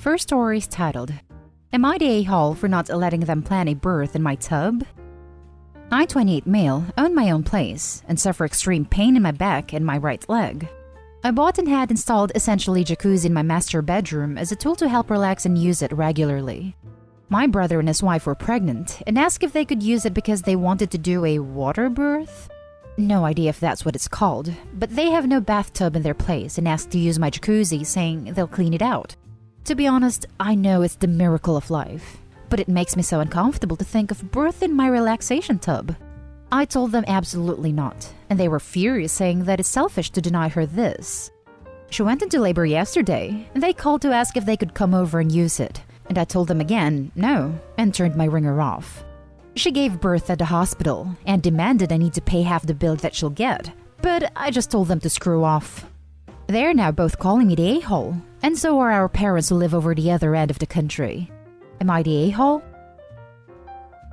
First story is titled, Am I the a-hole for not letting them plan a birth in my tub? I, 28 male, own my own place and suffer extreme pain in my back and my right leg. I bought and had installed essentially jacuzzi in my master bedroom as a tool to help relax and use it regularly. My brother and his wife were pregnant and asked if they could use it because they wanted to do a water birth. No idea if that's what it's called, but they have no bathtub in their place and asked to use my jacuzzi, saying they'll clean it out. To be honest, I know it's the miracle of life, but it makes me so uncomfortable to think of birth in my relaxation tub. I told them absolutely not, and they were furious, saying that it's selfish to deny her this. She went into labor yesterday, and they called to ask if they could come over and use it, and I told them again, no, and turned my ringer off. She gave birth at the hospital and demanded I need to pay half the bill that she'll get, but I just told them to screw off. They're now both calling me the a-hole, and so are our parents who live over the other end of the country. Am I the a-hole?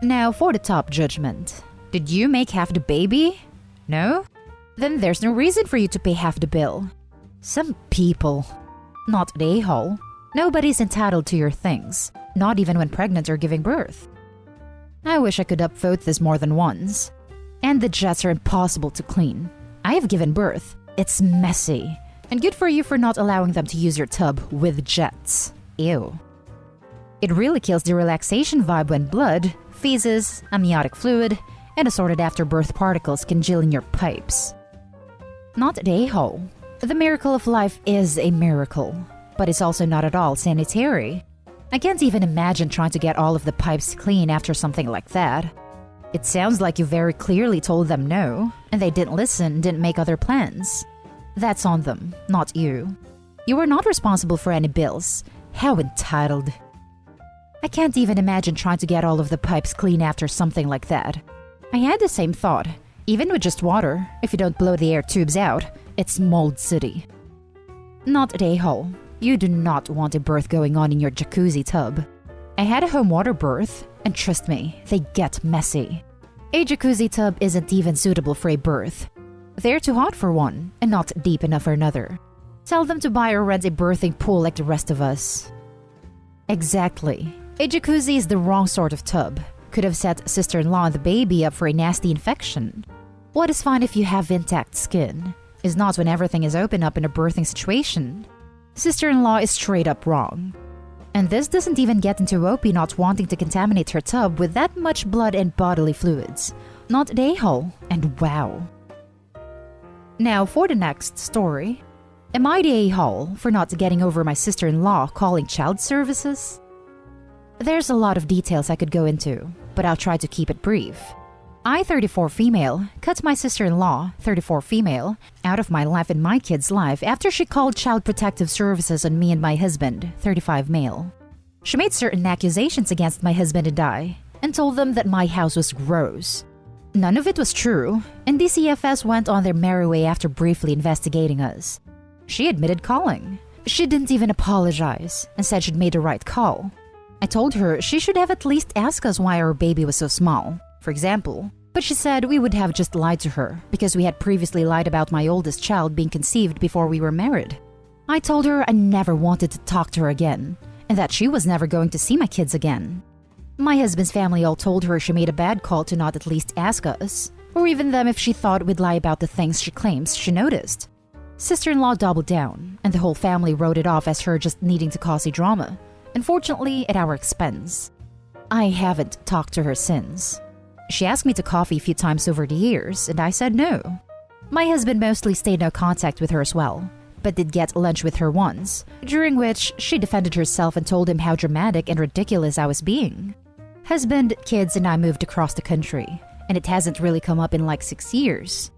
Now for the top judgment. Did you make half the baby? No? Then there's no reason for you to pay half the bill. Some people. Not the a-hole. Nobody's entitled to your things, not even when pregnant or giving birth. I wish I could upvote this more than once. And the jets are impossible to clean. I have given birth. It's messy. And good for you for not allowing them to use your tub with jets. Ew. It really kills the relaxation vibe when blood, feces, amniotic fluid, and assorted after-birth particles congeal in your pipes. Not the a-hole. The miracle of life is a miracle, but it's also not at all sanitary. I can't even imagine trying to get all of the pipes clean after something like that. It sounds like you very clearly told them no, and they didn't listen and didn't make other plans. That's on them, not you. You were not responsible for any bills. How entitled. I can't even imagine trying to get all of the pipes clean after something like that. I had the same thought. Even with just water, if you don't blow the air tubes out, it's mold city. Not the a-hole. You do not want a birth going on in your jacuzzi tub. I had a home water birth, and trust me, they get messy. A jacuzzi tub isn't even suitable for a birth. They're too hot for one, and not deep enough for another. Tell them to buy or rent a birthing pool like the rest of us. Exactly. A jacuzzi is the wrong sort of tub. Could have set sister-in-law and the baby up for a nasty infection. What is fine if you have intact skin is not when everything is open up in a birthing situation. Sister-in-law is straight up wrong. And this doesn't even get into OP not wanting to contaminate her tub with that much blood and bodily fluids. Not the a-hole, and wow. Now for the next story. Am I the a-hole for not getting over my sister-in-law calling child services? There's a lot of details I could go into, but I'll try to keep it brief. I, 34 female, cut my sister-in-law, 34 female, out of my life and my kid's life after she called Child Protective Services on me and my husband, 35 male. She made certain accusations against my husband and I, and told them that my house was gross. None of it was true, and DCFS went on their merry way after briefly investigating us. She admitted calling. She didn't even apologize, and said she'd made the right call. I told her she should have at least asked us why our baby was so small, for example. But she said we would have just lied to her because we had previously lied about my oldest child being conceived before we were married. I told her I never wanted to talk to her again, and that she was never going to see my kids again. My husband's family all told her she made a bad call to not at least ask us, or even them if she thought we'd lie about the things she claims she noticed. Sister-in-law doubled down, and the whole family wrote it off as her just needing to cause a drama. Unfortunately, at our expense. I haven't talked to her since. She asked me to coffee a few times over the years, and I said no. My husband mostly stayed no contact with her as well, but did get lunch with her once, during which she defended herself and told him how dramatic and ridiculous I was being. Husband, kids, and I moved across the country, and it hasn't really come up in like 6 years.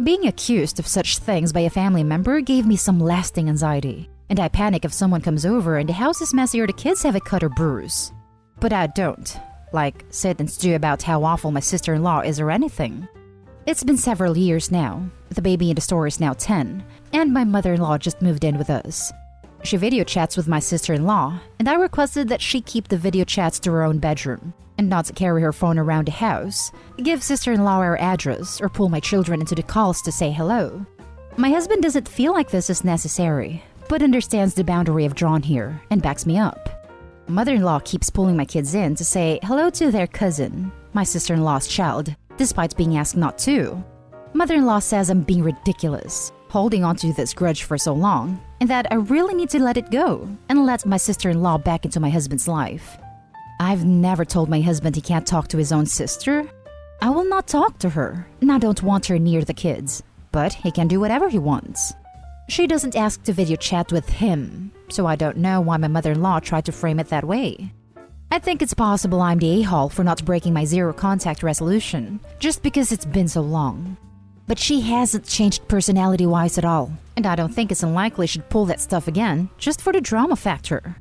Being accused of such things by a family member gave me some lasting anxiety. And I panic if someone comes over and the house is messy or the kids have a cut or bruise. But I don't, like, sit and stew about how awful my sister-in-law is or anything. It's been several years now. The baby in the store is now 10, and my mother-in-law just moved in with us. She video chats with my sister-in-law, and I requested that she keep the video chats to her own bedroom, and not carry her phone around the house, give sister-in-law our address, or pull my children into the calls to say hello. My husband doesn't feel like this is necessary, but understands the boundary I've drawn here and backs me up. Mother-in-law keeps pulling my kids in to say hello to their cousin, my sister-in-law's child, despite being asked not to. Mother-in-law says I'm being ridiculous, holding on to this grudge for so long, and that I really need to let it go and let my sister-in-law back into my husband's life. I've never told my husband he can't talk to his own sister. I will not talk to her, and I don't want her near the kids, but he can do whatever he wants. She doesn't ask to video chat with him, so I don't know why my mother-in-law tried to frame it that way. I think it's possible I'm the a-hole for not breaking my zero contact resolution, just because it's been so long. But she hasn't changed personality-wise at all, and I don't think it's unlikely she'd pull that stuff again, just for the drama factor.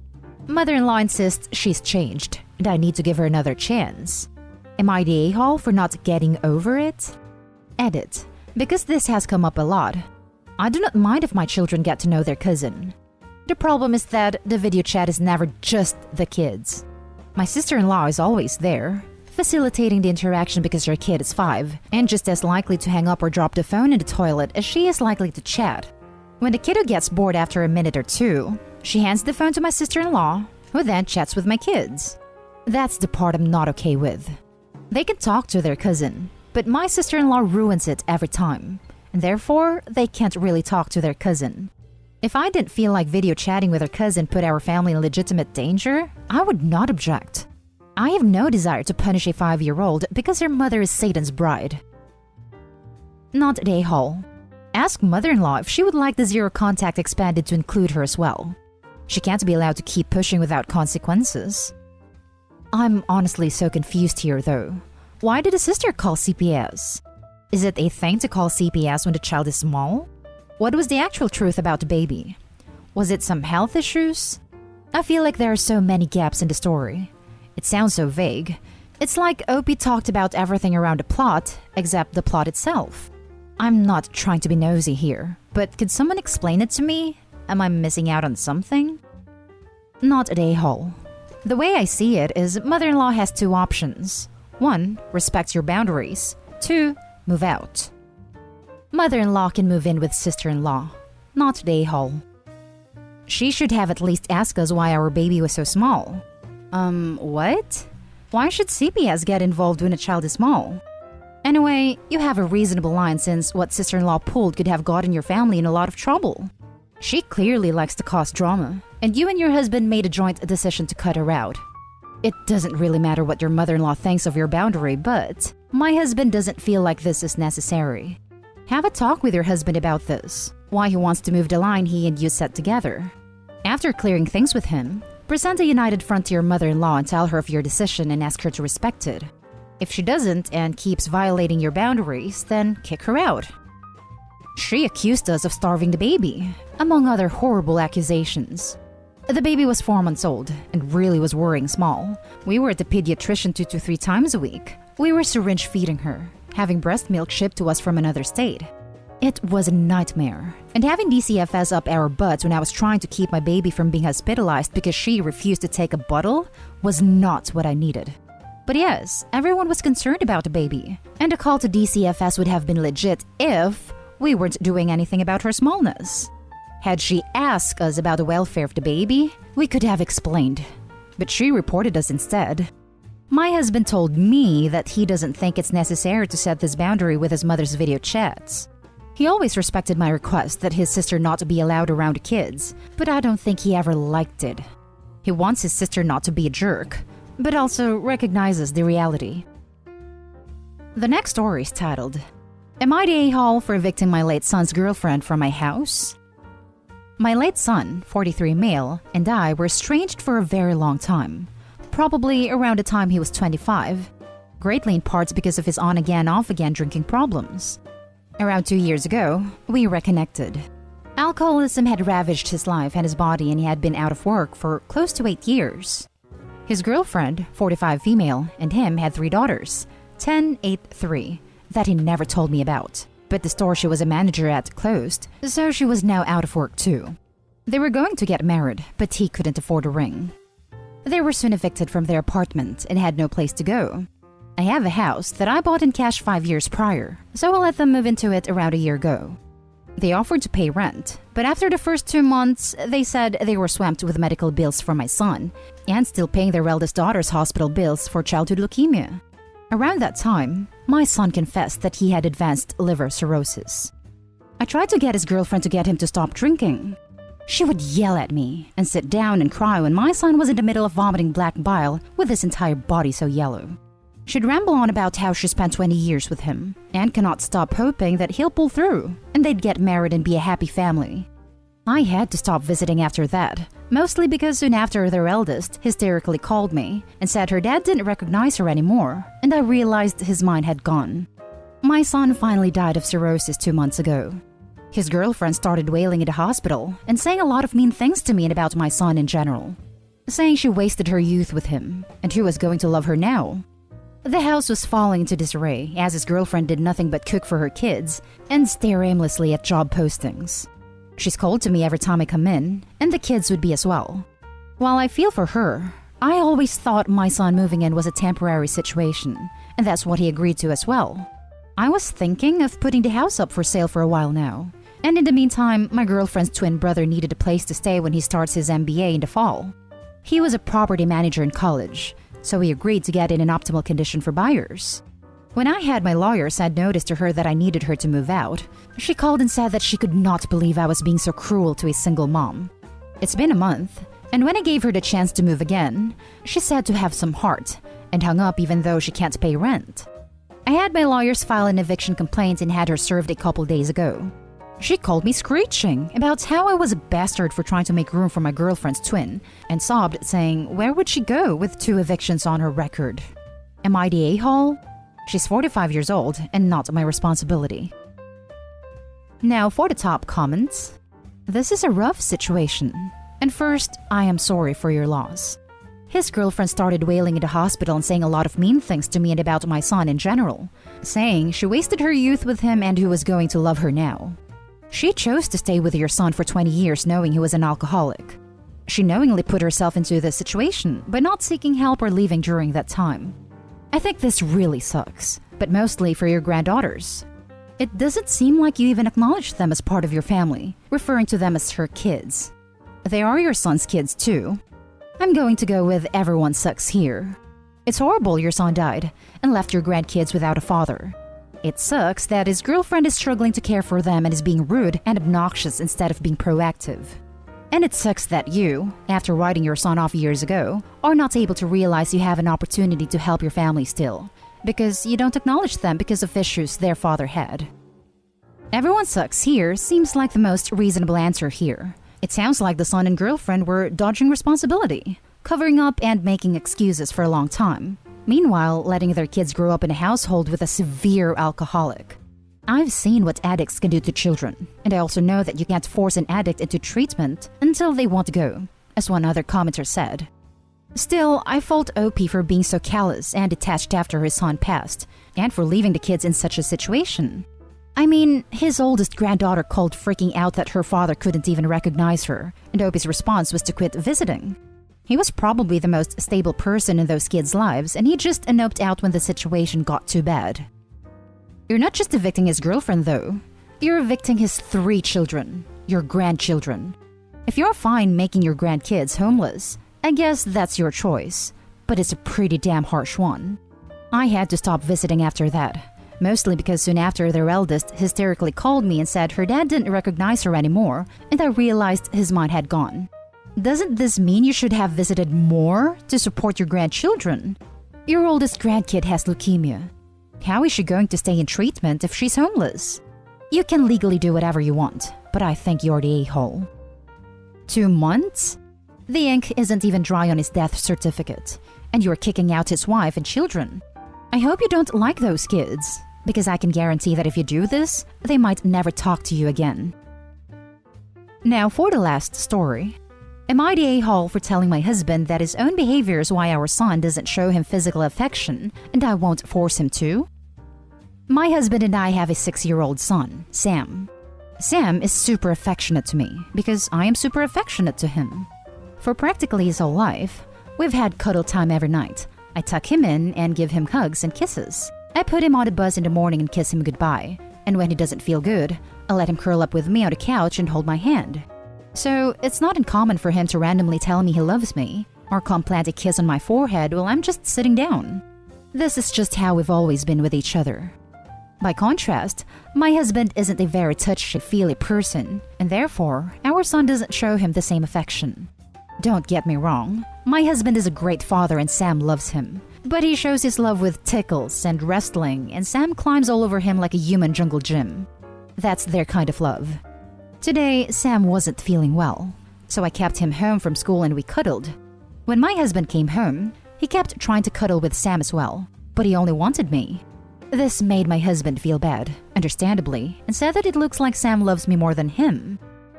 Mother-in-law insists she's changed, and I need to give her another chance. Am I the a-hole for not getting over it? Edit. Because this has come up a lot. I do not mind if my children get to know their cousin. The problem is that the video chat is never just the kids. My sister-in-law is always there, facilitating the interaction because her kid is 5, and just as likely to hang up or drop the phone in the toilet as she is likely to chat. When the kiddo gets bored after a minute or two, she hands the phone to my sister-in-law, who then chats with my kids. That's the part I'm not okay with. They can talk to their cousin, but my sister-in-law ruins it every time, and therefore they can't really talk to their cousin. If I didn't feel like video chatting with her cousin put our family in legitimate danger, I would not object. I have no desire to punish a 5-year-old because her mother is Satan's bride. Not the a-hole. Ask mother-in-law if she would like the zero contact expanded to include her as well. She can't be allowed to keep pushing without consequences. I'm honestly so confused here though. Why did a sister call CPS? Is it a thing to call CPS when the child is small? What was the actual truth about the baby? Was it some health issues? I feel like there are so many gaps in the story. It sounds so vague. It's like Opie talked about everything around the plot, except the plot itself. I'm not trying to be nosy here, but could someone explain it to me? Am I missing out on something? Not a a-hole. The way I see it is mother-in-law has 2 options. 1, respect your boundaries. 2, move out. Mother-in-law can move in with sister-in-law, not the a-hole. She should have at least asked us why our baby was so small. What? Why should CPS get involved when a child is small? Anyway, you have a reasonable line since what sister-in-law pulled could have gotten your family in a lot of trouble. She clearly likes to cause drama, and you and your husband made a joint decision to cut her out. It doesn't really matter what your mother-in-law thinks of your boundary, but my husband doesn't feel like this is necessary. Have a talk with your husband about this, why he wants to move the line he and you set together. After clearing things with him, present a united front to your mother-in-law and tell her of your decision and ask her to respect it. If she doesn't and keeps violating your boundaries, then kick her out. She accused us of starving the baby, among other horrible accusations. The baby was 4 months old and really was worrying small. We were at the pediatrician 2 to 3 times a week. We were syringe feeding her, having breast milk shipped to us from another state. It was a nightmare. And having DCFS up our butts when I was trying to keep my baby from being hospitalized because she refused to take a bottle was not what I needed. But yes, everyone was concerned about the baby, and a call to DCFS would have been legit if we weren't doing anything about her smallness. Had she asked us about the welfare of the baby, we could have explained. But she reported us instead. My husband told me that he doesn't think it's necessary to set this boundary with his mother's video chats. He always respected my request that his sister not to be allowed around the kids, but I don't think he ever liked it. He wants his sister not to be a jerk, but also recognizes the reality. The next story is titled, Am I the a-hole for evicting my late son's girlfriend from my house? My late son, 43 male, and I were estranged for a very long time, probably around the time he was 25, greatly in parts because of his on-again, off-again drinking problems. Around 2 years ago, we reconnected. Alcoholism had ravaged his life and his body, and he had been out of work for close to 8 years. His girlfriend, 45 female, and him had 3 daughters, 10, 8, 3, that he never told me about. But the store she was a manager at closed, so she was now out of work too. They were going to get married, but he couldn't afford a ring. They were soon evicted from their apartment and had no place to go. I have a house that I bought in cash 5 years prior, so I let them move into it around a year ago. They offered to pay rent, but after the first 2 months, they said they were swamped with medical bills for my son and still paying their eldest daughter's hospital bills for childhood leukemia. Around that time, my son confessed that he had advanced liver cirrhosis. I tried to get his girlfriend to get him to stop drinking. She would yell at me and sit down and cry when my son was in the middle of vomiting black bile with his entire body so yellow. She'd ramble on about how she spent 20 years with him and cannot stop hoping that he'll pull through and they'd get married and be a happy family. I had to stop visiting after that, mostly because soon after their eldest hysterically called me and said her dad didn't recognize her anymore, and I realized his mind had gone. My son finally died of cirrhosis 2 months ago. His girlfriend started wailing in the hospital and saying a lot of mean things to me and about my son in general, saying she wasted her youth with him and who was going to love her now. The house was falling into disarray as his girlfriend did nothing but cook for her kids and stare aimlessly at job postings. She's cold to me every time I come in, and the kids would be as well. While I feel for her, I always thought my son moving in was a temporary situation, and that's what he agreed to as well. I was thinking of putting the house up for sale for a while now, and in the meantime, my girlfriend's twin brother needed a place to stay when he starts his MBA in the fall. He was a property manager in college, so we agreed to get in an optimal condition for buyers. When I had my lawyer send notice to her that I needed her to move out, she called and said that she could not believe I was being so cruel to a single mom. It's been a month, and when I gave her the chance to move again, she said to have some heart and hung up even though she can't pay rent. I had my lawyers file an eviction complaint and had her served a couple days ago. She called me screeching about how I was a bastard for trying to make room for my girlfriend's twin and sobbed, saying where would she go with 2 evictions on her record? Am I the a-hole? She's 45 years old and not my responsibility. Now for the top comments. This is a rough situation. And first, I am sorry for your loss. His girlfriend started wailing in the hospital and saying a lot of mean things to me and about my son in general, saying she wasted her youth with him and who was going to love her now. She chose to stay with your son for 20 years knowing he was an alcoholic. She knowingly put herself into this situation by not seeking help or leaving during that time. I think this really sucks, but mostly for your granddaughters. It doesn't seem like you even acknowledge them as part of your family, referring to them as her kids. They are your son's kids too. I'm going to go with everyone sucks here. It's horrible your son died and left your grandkids without a father. It sucks that his girlfriend is struggling to care for them and is being rude and obnoxious instead of being proactive. And it sucks that you, after writing your son off years ago, are not able to realize you have an opportunity to help your family still, because you don't acknowledge them because of issues their father had. Everyone sucks here seems like the most reasonable answer here. It sounds like the son and girlfriend were dodging responsibility, covering up and making excuses for a long time. Meanwhile, letting their kids grow up in a household with a severe alcoholic. I've seen what addicts can do to children, and I also know that you can't force an addict into treatment until they want to go, as one other commenter said. Still, I fault OP for being so callous and detached after his son passed, and for leaving the kids in such a situation. I mean, his oldest granddaughter called freaking out that her father couldn't even recognize her, and OP's response was to quit visiting. He was probably the most stable person in those kids' lives, and he just noped out when the situation got too bad. You're not just evicting his girlfriend, though. You're evicting his 3 children, your grandchildren. If you're fine making your grandkids homeless, I guess that's your choice, but it's a pretty damn harsh one. I had to stop visiting after that, mostly because soon after their eldest hysterically called me and said her dad didn't recognize her anymore, and I realized his mind had gone. Doesn't this mean you should have visited more to support your grandchildren? Your oldest grandkid has leukemia. How is she going to stay in treatment if she's homeless? You can legally do whatever you want, but I think you're the a-hole. 2 months? The ink isn't even dry on his death certificate, and you're kicking out his wife and children. I hope you don't like those kids, because I can guarantee that if you do this, they might never talk to you again. Now for the last story. Am I the a-hole for telling my husband that his own behavior is why our son doesn't show him physical affection, and I won't force him to? My husband and I have a 6-year-old son, Sam. Sam is super affectionate to me because I am super affectionate to him. For practically his whole life, we've had cuddle time every night. I tuck him in and give him hugs and kisses. I put him on the bus in the morning and kiss him goodbye. And when he doesn't feel good, I let him curl up with me on the couch and hold my hand. So it's not uncommon for him to randomly tell me he loves me, or come plant a kiss on my forehead while I'm just sitting down. This is just how we've always been with each other. By contrast, my husband isn't a very touchy-feely person, and therefore, our son doesn't show him the same affection. Don't get me wrong, my husband is a great father and Sam loves him. But he shows his love with tickles and wrestling, and Sam climbs all over him like a human jungle gym. That's their kind of love. Today, Sam wasn't feeling well, so I kept him home from school and we cuddled. When my husband came home, he kept trying to cuddle with Sam as well, but he only wanted me. This made my husband feel bad, understandably, and said that it looks like Sam loves me more than him.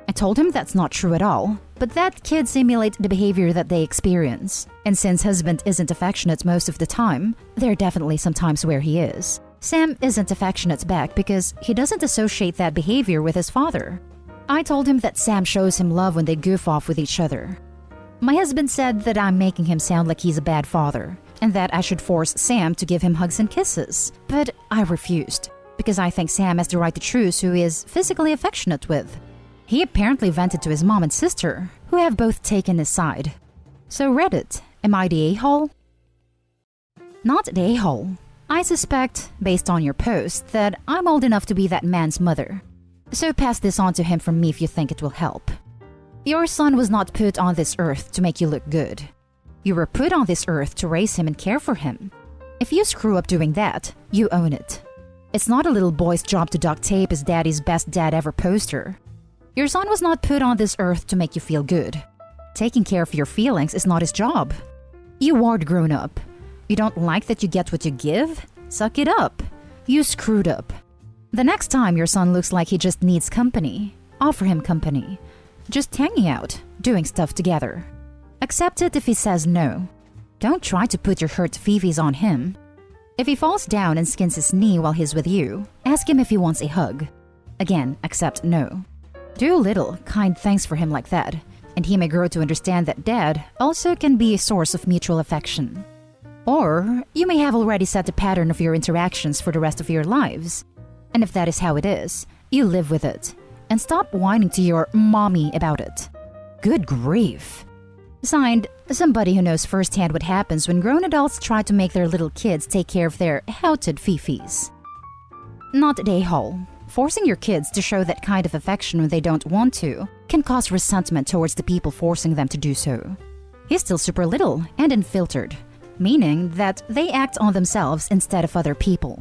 I told him that's not true at all, but that kids simulate the behavior that they experience. And since husband isn't affectionate most of the time, there are definitely some times where he is. Sam isn't affectionate back because he doesn't associate that behavior with his father. I told him that Sam shows him love when they goof off with each other. My husband said that I'm making him sound like he's a bad father, and that I should force Sam to give him hugs and kisses. But I refused, because I think Sam has the right to choose who he is physically affectionate with. He apparently vented to his mom and sister, who have both taken his side. So Reddit, am I the a-hole? Not the a-hole. I suspect, based on your post, that I'm old enough to be that man's mother. So pass this on to him from me if you think it will help. Your son was not put on this earth to make you look good. You were put on this earth to raise him and care for him. If you screw up doing that, you own it. It's not a little boy's job to duct tape his daddy's best dad ever poster. Your son was not put on this earth to make you feel good. Taking care of your feelings is not his job. You are grown up. You don't like that you get what you give? Suck it up. You screwed up. The next time your son looks like he just needs company, offer him company. Just hanging out, doing stuff together. Accept it if he says no. Don't try to put your hurt fifis on him. If he falls down and skins his knee while he's with you, ask him if he wants a hug. Again, accept no. Do little, kind things for him like that, and he may grow to understand that dad also can be a source of mutual affection. Or you may have already set a pattern of your interactions for the rest of your lives. And if that is how it is, you live with it. And stop whining to your mommy about it. Good grief. Signed, somebody who knows firsthand what happens when grown adults try to make their little kids take care of their outed fifis. Not the a-hole. Forcing your kids to show that kind of affection when they don't want to can cause resentment towards the people forcing them to do so. He's still super little and unfiltered, meaning that they act on themselves instead of other people.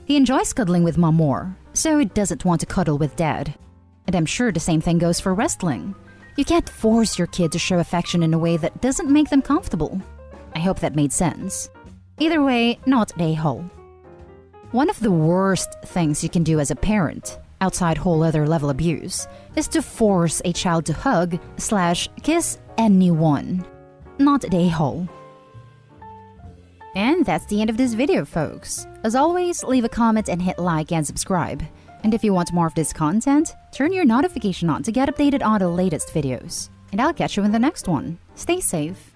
He enjoys cuddling with mom more, so he doesn't want to cuddle with dad. And I'm sure the same thing goes for wrestling. You can't force your kid to show affection in a way that doesn't make them comfortable. I hope that made sense. Either way, not the a-hole. One of the worst things you can do as a parent, outside whole other level abuse, is to force a child to hug/kiss anyone. Not the a-hole. And that's the end of this video, folks. As always, leave a comment and hit like and subscribe. And if you want more of this content, turn your notification on to get updated on the latest videos. And I'll catch you in the next one. Stay safe.